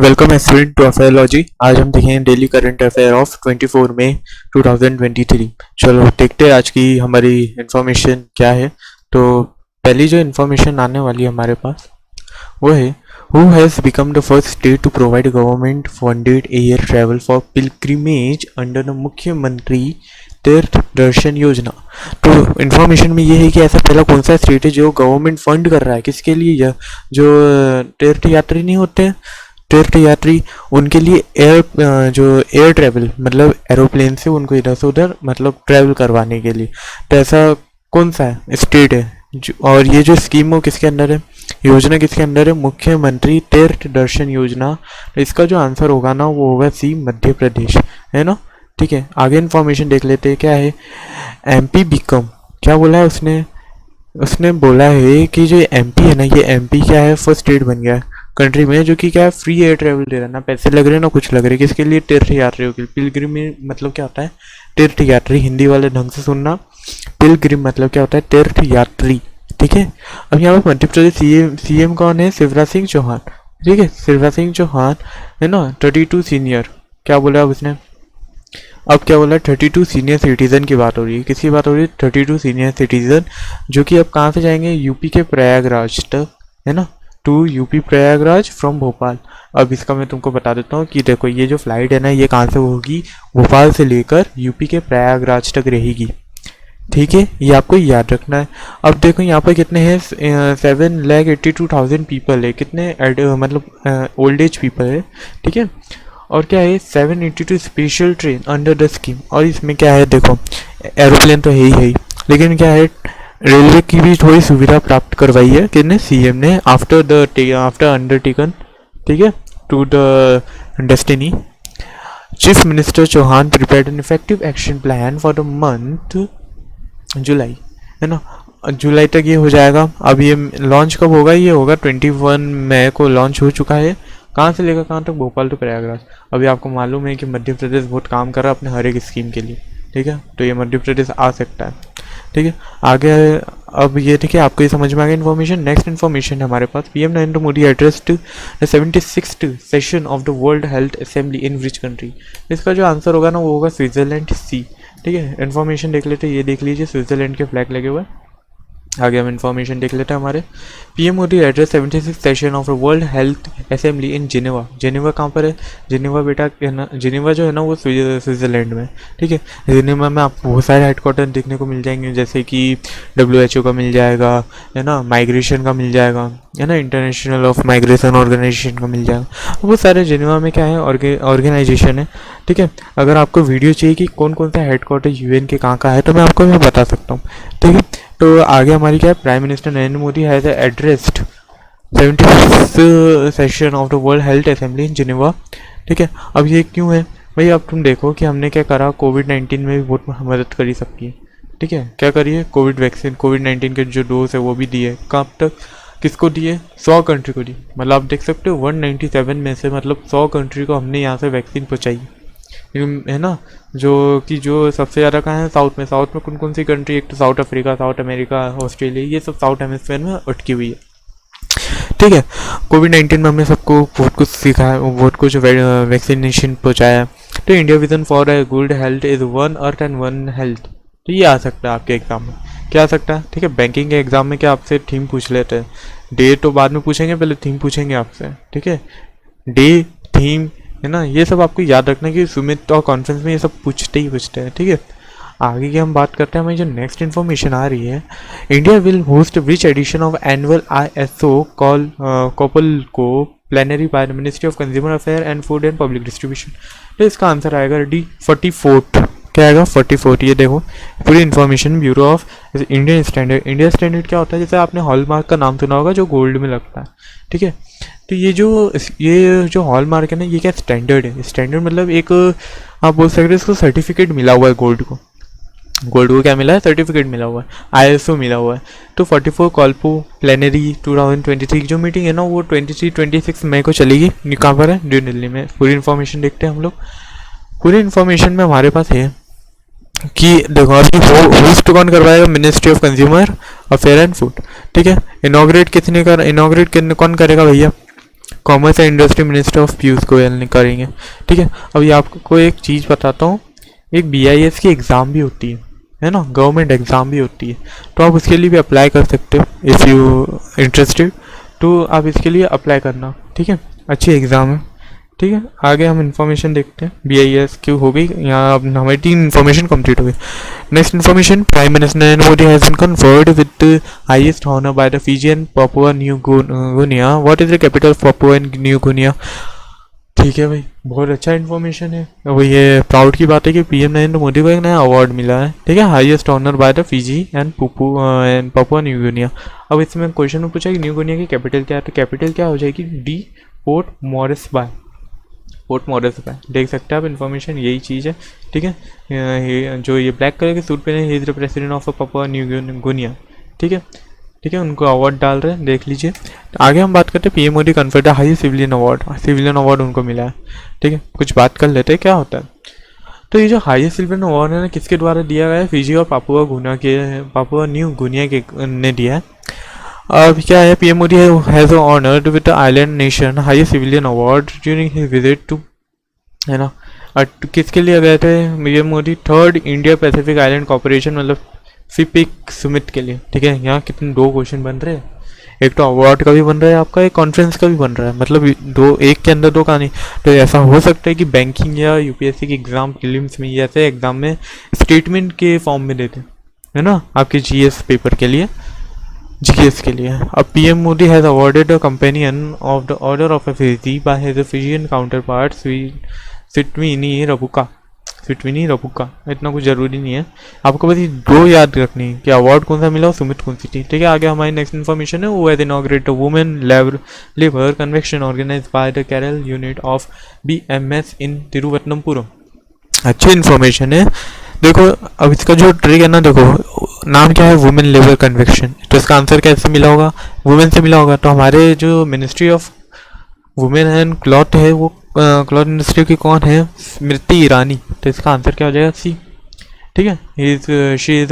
Welcome aspirant to अफेयरलॉजी। आज हम देखेंगे डेली करंट अफेयर ऑफ 24 मई 2023। चलो देखते हैं आज की हमारी इंफॉर्मेशन क्या है। तो पहली जो इंफॉर्मेशन आने वाली है हमारे पास वो है, who has become the first state to provide government funded air travel for pilgrimage under the Mukhyamantri Tirth दर्शन योजना। तो इन्फॉर्मेशन में ये है कि ऐसा पहला कौन सा स्टेट है जो गवर्नमेंट फंड कर रहा है, किसके लिए, यह जो तीर्थ यात्री नहीं होते हैं, तीर्थ यात्री, उनके लिए एयर ट्रैवल मतलब एरोप्लेन से उनको इधर से उधर मतलब ट्रैवल करवाने के लिए। तो ऐसा कौन सा है स्टेट है और ये जो स्कीम वो किसके अंदर है, योजना किसके अंदर है, मुख्यमंत्री तीर्थ दर्शन योजना। तो इसका जो आंसर होगा ना वो होगा सी, मध्य प्रदेश, है ना। ठीक है, आगे इन्फॉर्मेशन देख लेते हैं क्या है। एमपी बिकम, क्या बोला है उसने बोला है कि जो एमपी है ना, ये एमपी क्या है, फर्स्ट स्टेट बन गया है कंट्री में जो कि क्या है फ्री एयर ट्रैवल दे रहा है, ना पैसे लग रहे हैं ना कुछ लग रहे हैं, किसके लिए, तीर्थ यात्रियों के लिए। पिलग्रिम मतलब क्या होता है, तीर्थ यात्री, हिंदी वाले ढंग से सुनना। पिलग्रिम मतलब क्या होता है, तीर्थ यात्री। ठीक है, अब यहाँ पर मध्य प्रदेश सीएम कौन है, शिवराज सिंह चौहान। ठीक है, शिवराज सिंह चौहान है ना, 32 सीनियर, क्या बोला अब उसने, अब क्या बोला, 32 सीनियर सिटीजन की बात हो रही है। किसकी बात हो रही है, 32 सीनियर सिटीजन जो कि अब कहाँ से जाएंगे, यूपी के प्रयागराज तक, है ना, to UP Prayagraj from Bhopal. अब इसका मैं तुमको बता देता हूँ कि देखो ये जो फ्लाइट है ना, ये कहाँ से होगी, भोपाल से लेकर यूपी के प्रयागराज तक रहेगी। ठीक है, ये आपको याद रखना है। अब देखो यहाँ पर कितने हैं, 7,82,000 पीपल है, कितने मतलब ओल्ड एज पीपल है। ठीक है, और क्या है, 782 special train under the scheme. और इसमें क्या है, देखो एरोप्लेन तो है ही, लेकिन क्या है, रेलवे की भी थोड़ी सुविधा प्राप्त करवाई है किसने, सीएम ने, आफ्टर अंडरटेकन, ठीक है, to the destiny. Chief minister Chauhan prepared an effective action plan for the month July, है ना, जुलाई तक ये हो जाएगा। अब ये लॉन्च कब होगा, ये होगा 21 मई को लॉन्च हो चुका है। कहाँ से लेकर कहाँ तक, भोपाल टू प्रयागराज। अभी आपको मालूम है कि मध्य प्रदेश बहुत काम कर रहा है अपने हर एक स्कीम के लिए। ठीक है, तो ये मध्य प्रदेश आ सकता है। ठीक है, आगे अब ये ठीक है, आपको ये समझ में आ गया इन्फॉर्मेशन। नेक्स्ट इन्फॉर्मेशन है हमारे पास, PM Narendra Modi addressed the 76th session of the world health assembly in which country. इसका जो आंसर होगा ना वो होगा स्विट्जरलैंड, सी। ठीक है, इन्फॉर्मेशन देख लेते हैं, ये देख लीजिए स्विट्जरलैंड के फ्लैग लगे हुए हैं। आगे हम इन्फॉर्मेशन देख लेते हैं हमारे, PM Modi address 76 session of world health assembly in Geneva. Geneva कहाँ पर है, जिनेवा बेटा है ना, जिनेवा जो है ना वो स्विट्जरलैंड में। ठीक है, जिनेवा में आपको बहुत सारे हेडक्वार्टर देखने को मिल जाएंगे, जैसे कि WHO का मिल जाएगा, है ना, माइग्रेशन का मिल जाएगा, है ना, इंटरनेशनल ऑफ माइग्रेशन ऑर्गेनाइजेशन का मिल जाएगा। वो सारे जिनेवा में क्या है, ऑर्गेनाइजेशन है। ठीक है, अगर आपको वीडियो चाहिए कि कौन कौन सा हेडक्वार्टर यूएन के कहाँ है तो मैं आपको बता सकता हूँ। ठीक है, तो आगे हमारी क्या है, prime minister Narendra Modi has addressed 76th session of the world health assembly in Geneva. ठीक है, अब ये क्यों है भाई, अब तुम देखो कि हमने क्या करा, कोविड-19 में भी बहुत मदद करी सबकी। ठीक है, क्या करिए, कोविड वैक्सीन, कोविड-19 के जो डोज है वो भी दिए, कब तक, किसको दिए, 100 कंट्री को दी। मतलब आप देख सकते हो 197 में से मतलब 100 कंट्री को हमने यहाँ से वैक्सीन पहुँचाई, है ना। जो सबसे ज़्यादा कहाँ है, साउथ में कौन कौन सी कंट्री, एक तो south Africa, south America, Australia, ये सब साउथ हेमिस्फीयर में अटकी हुई है। ठीक है, कोविड-19 में हमने सबको बहुत कुछ सीखा है, बहुत कुछ वैक्सीनेशन पहुँचाया है। तो India vision for a good health is one earth and one health. तो ये आ सकता है आपके एग्जाम में, क्या आ सकता है। ठीक है, बैंकिंग के एग्जाम में क्या आपसे थीम पूछ लेते हैं, डे तो बाद में पूछेंगे, पहले थीम पूछेंगे आपसे। ठीक है, डे, थीम, है ना, ये सब आपको याद रखना कि सुमित और कॉन्फ्रेंस में ये सब पूछते हैं। ठीक है, आगे की हम बात करते हैं, हमारी जो नेक्स्ट इन्फॉर्मेशन आ रही है, India will host which edition of annual ISO COPOLCO plenary by the ministry of consumer affair and food and public distribution. तो इसका आंसर आएगा डी 44। क्या आएगा, 44। ये देखो पूरी information, bureau of Indian standard. India standard क्या होता है, जैसे आपने हॉलमार्क का नाम सुना होगा जो गोल्ड में लगता है। ठीक है, तो ये जो हॉलमार्क है ना, ये क्या स्टैंडर्ड है। स्टैंडर्ड मतलब एक आप बोल सकते हो इसको सर्टिफिकेट मिला हुआ है, गोल्ड को क्या मिला है, सर्टिफिकेट मिला हुआ है, ISO मिला हुआ है। तो 44 कॉल्पो प्लेनरी 2023 की जो मीटिंग है ना वो 23-26 मई को चलेगी। कहाँ पर है, न्यू दिल्ली में। पूरी इन्फॉर्मेशन देखते हैं हम लोग। पूरी इन्फॉर्मेशन में हमारे पास है कि देखो अभी होस्ट कौन करवाएगा, ministry of consumer affair and food. ठीक है, इनॉग्रेट कौन करेगा भैया, commerce and industry minister of Piyush Goyal ने करेंगे। ठीक है, अभी आपको एक चीज़ बताता हूँ, एक BIS की एग्ज़ाम भी होती है ना, गवर्नमेंट एग्ज़ाम भी होती है, तो आप उसके लिए भी अप्लाई कर सकते हो इफ़ यू इंटरेस्टेड, तो आप इसके लिए अप्लाई करना। ठीक है, अच्छी एग्ज़ाम है। ठीक है, आगे हम इन्फॉर्मेशन देखते हैं। BIS क्यों हो गई, यहाँ अब हमारी 3 इन्फॉर्मेशन कंप्लीट हो गई। Next information, prime minister Narendra Modi has been conferred with highest honour by the Fiji and Papua New Guinea. What is the capital of Papua and New Guinea. ठीक है भाई, बहुत अच्छा इन्फॉर्मेशन है। अब ये प्राउड की बात है कि PM नरेंद्र मोदी को एक नया अवार्ड मिला है। ठीक है, highest honour by the Fiji and Papua New Guinea. अब इसमें क्वेश्चन में पूछा कि न्यू गुनिया की कैपिटल क्या है, तो कैपिटल क्या हो जाएगी, D port Moresby. Port Moresby देख सकते हैं आप, इन्फॉर्मेशन यही चीज़ है। ठीक है, जो ये ब्लैक कलर के सूट पहने, he is the president of Papua New Guinea. ठीक है, ठीक है, उनको अवार्ड डाल रहे हैं, देख लीजिए। आगे हम बात करते हैं PM Modi conferred high civilian award. Civilian award उनको मिला है। ठीक है, कुछ बात कर लेते हैं क्या होता है। तो ये जो हाईएस्ट सिविलियन अवार्ड है ना, किसके द्वारा दिया गया है, फिजी और पापुआ न्यू गुनिया के ने दिया है। अब क्या है, PM Modi has honored with the island nation highest civilian award during his visit to, है ना। किसके लिए गए थे PM Modi, 3rd India Pacific island corporation, मतलब FIPIC समिट के लिए। ठीक है, यहाँ कितने 2 क्वेश्चन बन रहे हैं, एक तो अवार्ड का भी बन रहा है आपका, एक कॉन्फ्रेंस का भी बन रहा है, मतलब एक के अंदर 2 कहानी। तो ऐसा हो सकता है कि बैंकिंग या UPSC की एग्ज़ाम प्रीलिम्स में, ऐसे एग्ज़ाम में स्टेटमेंट के फॉर्म में देते हैं, है ना, आपके GS पेपर के लिए, GS के लिए। अब PM Modi has awarded a companion of the order of Fiji by his Fijian counterpart Sitiveni Rabuka. इतना कुछ ज़रूरी नहीं है, आपको बस ये 2 याद रखनी है कि अवार्ड कौन सा मिला और सुमित कौन सी थी। ठीक है, आगे हमारी नेक्स्ट इन्फॉर्मेशन है, वो has inaugurated women labour convention organize by the Kerala unit of BMS in Thiruvananthapuram. अच्छी इन्फॉर्मेशन है। देखो, अब इसका जो ट्रिक है ना, देखो नाम क्या है, वुमेन लेबर कन्वेंशन, तो इसका आंसर कैसे मिला होगा, वुमेन से मिला होगा। तो हमारे जो ministry of women and cloth है, वो क्लॉथ इंडस्ट्री की कौन है, स्मृति ईरानी। तो इसका आंसर क्या हो जाएगा, C। ठीक है, शी इज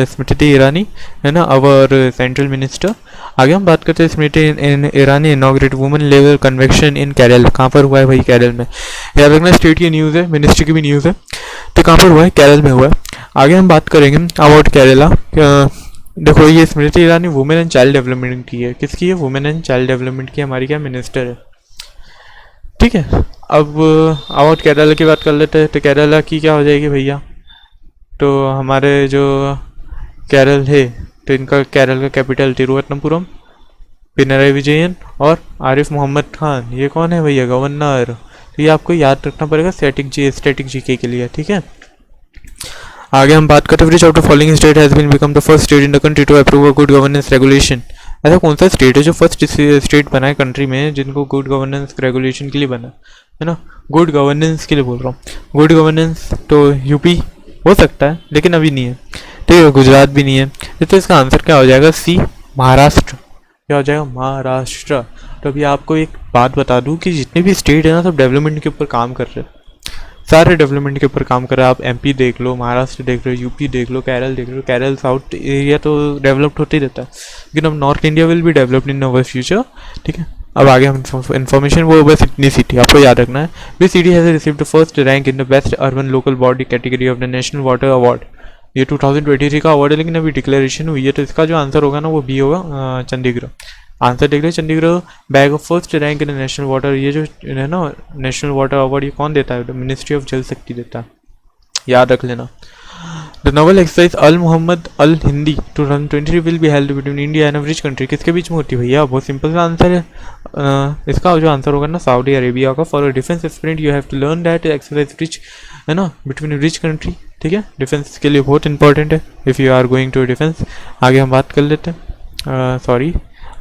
स्मृति ईरानी, है ना, अवर सेंट्रल मिनिस्टर। आगे हम बात करते हैं, Smriti Irani inaugurate women labour convention in Kerala. कहाँ पर हुआ है भाई, केरल में। याद रखना, स्टेट की न्यूज़ है, मिनिस्ट्री की भी न्यूज़ है। तो कहाँ पर हुआ है, केरल में हुआ है। आगे हम बात करेंगे अबाउट केरला। देखो, ये Smriti Irani women and child development की है। किसकी है, वुमेन एंड चाइल्ड डेवलपमेंट की हमारी क्या मिनिस्टर है। ठीक है, अब अबाउट केरला की बात कर लेते हैं। तो केरला की क्या हो जाएगी भैया, तो हमारे जो केरल है, तो इनका केरल का कैपिटल तिरुवनंतपुरम। पिनराई विजयन और आरिफ मोहम्मद खान, ये कौन है भैया, गवर्नर। तो ये आपको याद रखना पड़ेगा स्टैटिक GK के लिए। ठीक है, आगे हम बात करते हैं, which of the following state has been become the first state in the country to approve a good governance regulation. ऐसा कौन सा स्टेट है जो फर्स्ट स्टेट बना है कंट्री में जिनको गुड गवर्नेंस रेगुलेशन के लिए बना है ना, गुड गवर्नेंस के लिए बोल रहा हूँ। गुड गवर्नेंस तो UP हो सकता है, लेकिन अभी नहीं है। ठीक है, गुजरात भी नहीं है। तो इसका आंसर क्या हो जाएगा, C, महाराष्ट्र। क्या हो जाएगा, महाराष्ट्र। तो अभी आपको एक बात बता दूं कि जितने भी स्टेट है ना, सब डेवलपमेंट के ऊपर काम कर रहे हैं, सारे डेवलपमेंट के ऊपर काम कर रहे हैं। आप MP देख लो, महाराष्ट्र देख लो, UP देख लो, केरल देख लो। केरल साउथ एरिया तो डेवलप्ड होते ही रहता है, लेकिन अब north India will be developed in our future. ठीक है, अब आगे हम इन्फॉर्मेशन, वो बस इतनी सिटी आपको याद रखना है। Which city has received the first rank in the best urban local body category of the national water award. ये 2023 का अवार्ड है, लेकिन अभी डिक्लेरेशन हुई है। तो इसका जो आंसर होगा ना, वो B होगा, चंडीगढ़। आंसर देख रहे हैं, Chandigarh bag of first rank in national water. ये जो है ना नेशनल वाटर अवार्ड, ये कौन देता है, मिनिस्ट्री ऑफ जल शक्ति देता है, याद रख लेना। The naval exercise Al Mohammed Al Hindi 2023 will be held between India and which country. किसके बीच में होती है भैया, बहुत सिंपल सा आंसर है। इसका जो आंसर होगा ना, सऊदी अरेबिया का। For defence experience you have to learn that exercise which, है ना, बिटवीन रिच कंट्री। ठीक है, डिफेंस के लिए बहुत इंपॉर्टेंट है if you are going to defence. आगे हम बात कर लेते हैं,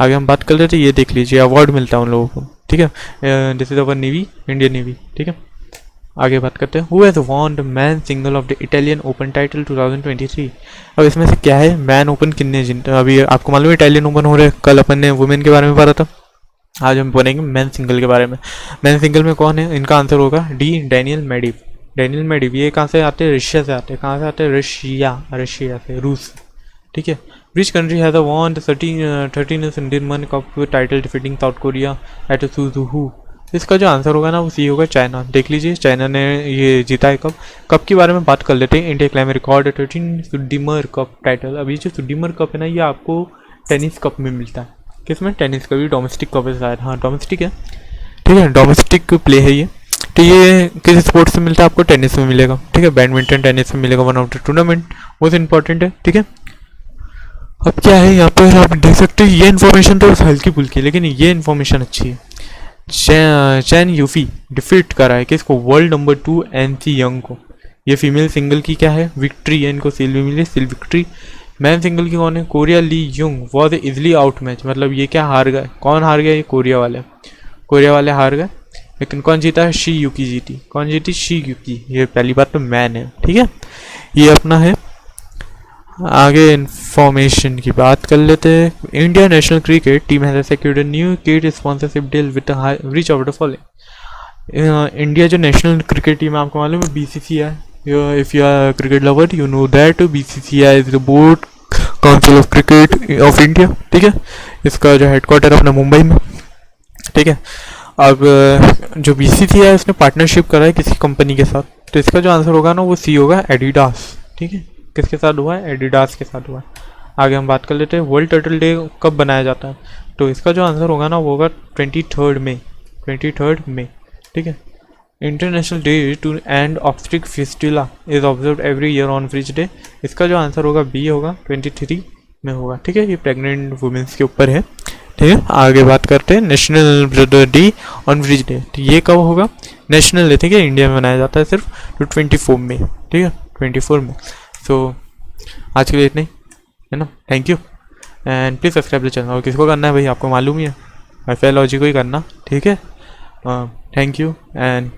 आगे हम बात कर लेते हैं, ये देख लीजिए, अवार्ड मिलता है उन लोगों को। ठीक है, this is our navy, Indian navy. ठीक है, आगे बात करते हैं, who has won the man single of the Italian open title 2023। अब इसमें से क्या है, मैन ओपन कितने जिन, अभी आपको मालूम है इटालियन ओपन हो रहे हैं, कल अपन ने वुमेन के बारे में पढ़ा था, आज हम बोलेंगे मैन सिंगल के बारे में। मैन सिंगल में कौन है, इनका आंसर होगा D, डैनियल मेडिव। ये कहाँ से आते हैं, रशिया से आते हैं। कहाँ से आते हैं, रशिया से, रूस। ठीक है। Which country has won the 13 Sudirman cup title defeating South Korea at Suzhou. इसका जो आंसर होगा ना वो सी होगा चाइना। देख लीजिए चाइना ने ये जीता है कप। कप के बारे में बात कर लेते हैं। India claim record 13 Sudirman cup title. अभी जो सुडीमर कप है ना ये आपको टेनिस कप में मिलता है। किसमें? टेनिस का भी डोमेस्टिक कप है शायद। हाँ डोमेस्टिक है, ठीक है, डोमेस्टिक प्ले है ये। तो ये किस स्पोर्ट्स से मिलता है आपको? टेनिस में मिलेगा, ठीक है, बैडमिंटन टेनिस में मिलेगा। One of the tournament most important है, ठीक है। अब क्या है यहाँ पर आप देख सकते हैं, ये इन्फॉर्मेशन तो हल्की फुल्की, लेकिन ये इन्फॉर्मेशन अच्छी है। चैन यूफी डिफीट करा है किसको? वर्ल्ड नंबर 2 एनसी यंग को। ये फीमेल सिंगल की क्या है? विक्ट्री है, इनको सिल्वर मिली, सिल्वर विक्ट्री। मैन सिंगल की कौन है? Korea Lee Yung was easily out match. मतलब ये क्या हार गए? कौन हार गया? ये कोरिया वाले हार गए। लेकिन कौन जीता है? शी यूकी जीती। कौन जीती? शी यूकी। ये पहली बात तो मैन है, ठीक है। ये अपना है। आगे इंफॉर्मेशन की बात कर लेते हैं। India national cricket team has secured a new kit sponsorship deal with which of the following. India जो नेशनल क्रिकेट टीम है आपको मालूम है BCCI। If you are cricket lover you know that BCCI is the board council of cricket of India, ठीक है। इसका जो headquarter अपना मुंबई में, ठीक है। अब जो BCCI है उसने पार्टनरशिप करा है किसी कंपनी के साथ। तो इसका जो आंसर होगा ना वो सी होगा एडिडास, ठीक है। किसके साथ हुआ है? एडिडास के साथ हुआ है। आगे हम बात कर लेते हैं वर्ल्ड टर्टल डे कब बनाया जाता है। तो इसका जो आंसर होगा ना वो होगा 23 मई, ठीक है। International day to end obstetric fistula is observe every year on which day. इसका जो आंसर होगा बी होगा 23 में होगा, ठीक है। ये प्रेग्नेंट वुमेंस के ऊपर है, ठीक है। आगे बात करते हैं national brother day on which day. तो ये कब होगा? नेशनल डे, ठीक है, इंडिया में मनाया जाता है सिर्फ तो 24 में, ठीक है, 24 में। सो आज के लिए इतना ही है ना। Thank you and please subscribe the channel. और किसको करना है भाई आपको मालूम ही है, वाईफाई लॉजी को ही करना, ठीक है। Thank you and